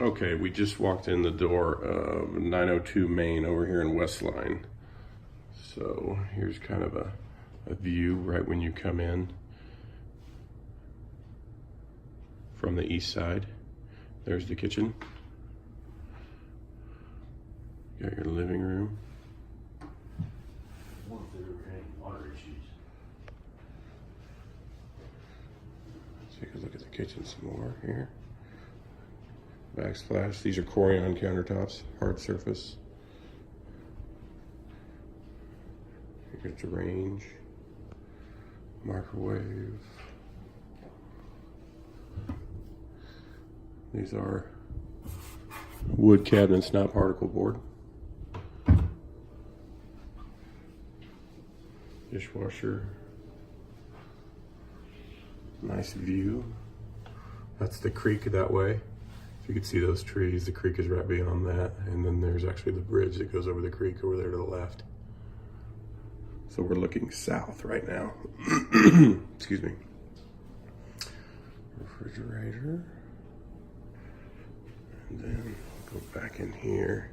Okay, we just walked in the door of 902 Main over here in Westline. So here's kind of a view right when you come in from the east side. There's the kitchen. You got your living room. I wonder if there were any water issues. So you can look at the kitchen some more here. Backsplash. These are Corian countertops, hard surface. You got your range, microwave. These are wood cabinets, not particle board. Dishwasher. Nice view. That's the creek that way. If you could see those trees, the creek is right beyond that. And then there's actually the bridge that goes over the creek over there to the left. So we're looking south right now. Excuse me. Refrigerator. And then go back in here.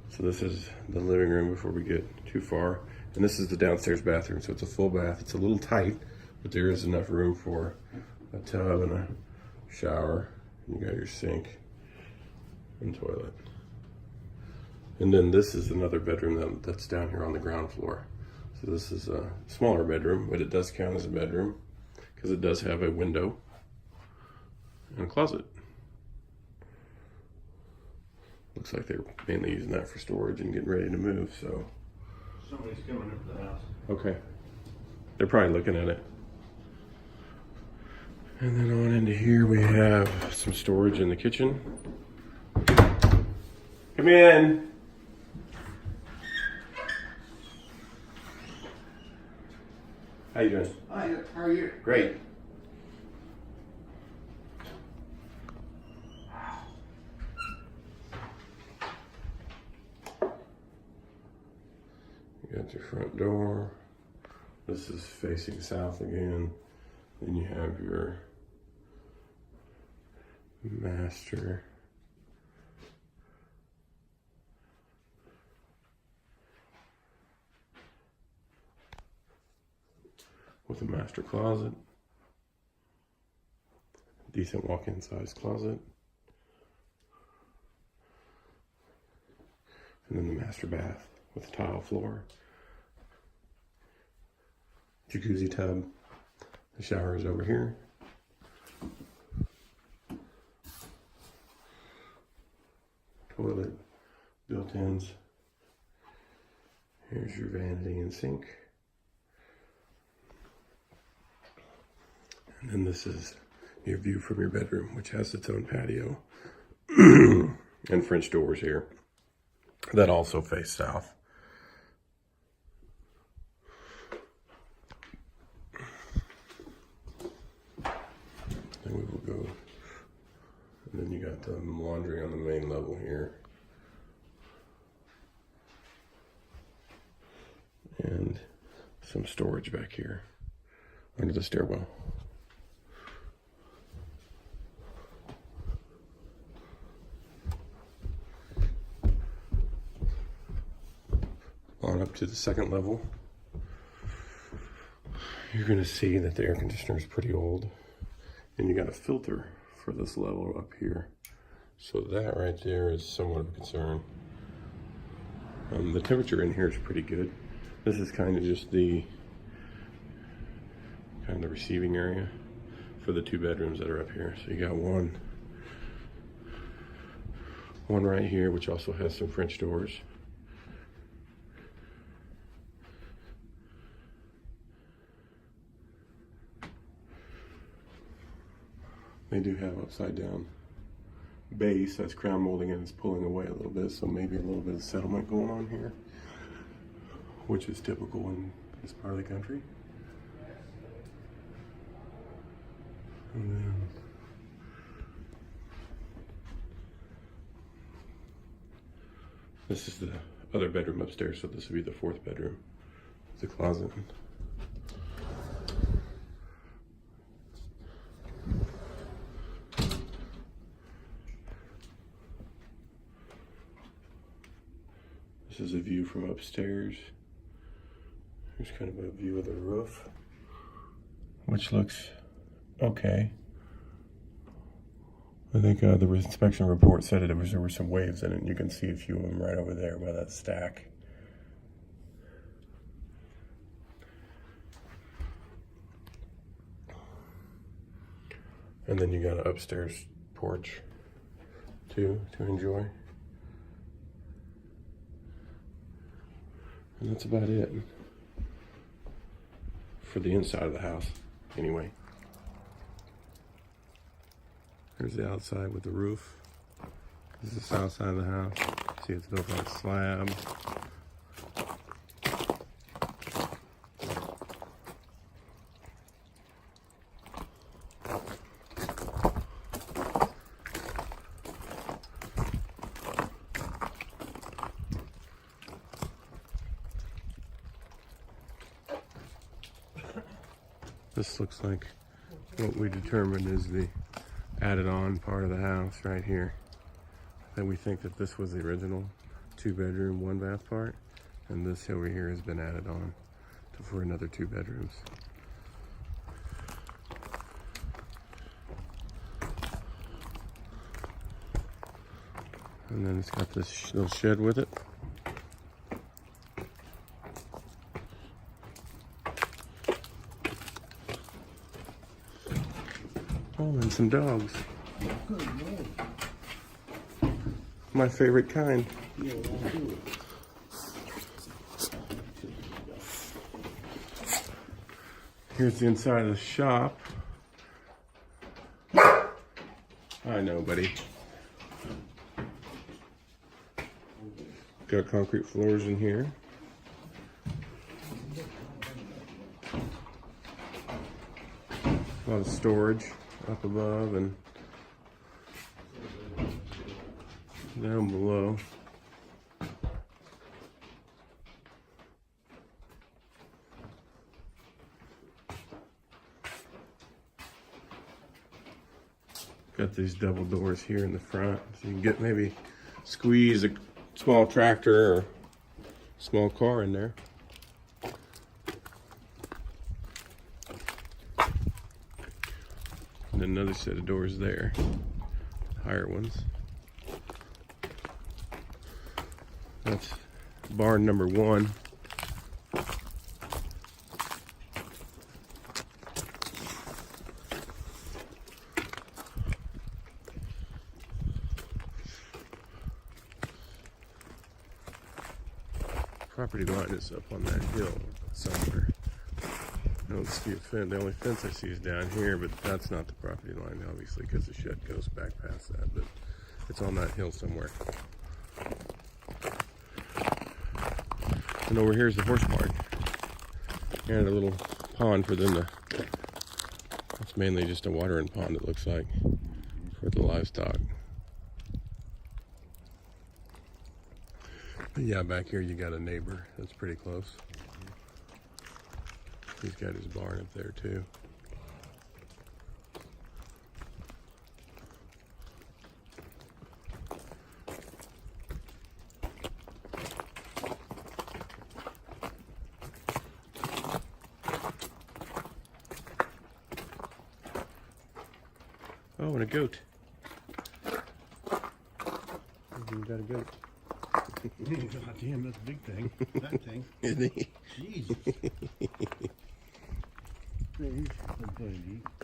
So this is the living room before we get too far. And this is the downstairs bathroom. So it's a full bath. It's a little tight, but there is enough room for a tub and a shower. You got your sink and toilet. And then this is another bedroom that's down here on the ground floor. So this is a smaller bedroom, but it does count as a bedroom because it does have a window and a closet. Looks like they're mainly using that for storage and getting ready to move, so. Somebody's coming into the house. Okay. They're probably looking at it. And then on into here we have some storage in the kitchen. Come in. How you doing? Hi, how are you? Great. You got your front door. This is facing south again. Then you have your master. With a master closet. Decent walk-in size closet. And then the master bath with a tile floor. Jacuzzi tub. The shower is over here. Toilet, built-ins. Here's your vanity and sink. And then this is your view from your bedroom, which has its own patio and French doors here that also face south. Then we will go, and then you got the laundry on the main level here. And some storage back here under the stairwell. On up to the second level, you're going to see that the air conditioner is pretty old. And you got a filter for this level up here. So that right there is somewhat of a concern. The temperature in here is pretty good. This is kind of just the receiving area for the two bedrooms that are up here. So you got one right here, which also has some French doors. They do have upside down base that's crown molding and it's pulling away a little bit, so maybe a little bit of settlement going on here, which is typical in this part of the country. And then this is the other bedroom upstairs, so this would be the fourth bedroom. The closet. This is a view from upstairs. Here's kind of a view of the roof, which looks okay. I think the inspection report said there were some waves in it, and you can see a few of them right over there by that stack. And then you got an upstairs porch too to enjoy. And that's about it for the inside of the house, anyway. Here's the outside with the roof. This is the south side of the house. See, it's built on a slab. This looks like what we determined is the added on part of the house right here. And we think that this was the original 2-bedroom, 1-bath part, and this over here has been added on for another 2 bedrooms. And then it's got this little shed with it. Oh, and some dogs. My favorite kind. Here's the inside of the shop. I know, buddy. Got concrete floors in here. A lot of storage up above and down below. Got these double doors here in the front, so you can get maybe squeeze a small tractor or small car in there. And another set of doors there, higher ones. That's barn number 1. Property line is up on that hill somewhere. I don't see a fence. The only fence I see is down here, but that's not the property line, obviously, because the shed goes back past that. But it's on that hill somewhere. And over here is the horse barn. And a little pond for them to... It's mainly just a watering pond, it looks like, for the livestock. But yeah, back here you got a neighbor that's pretty close. He's got his barn up there too. Oh, and a goat. You got a goat. God damn, that's a big thing. That thing. Isn't he? Jesus. Yeah, he's playing deep.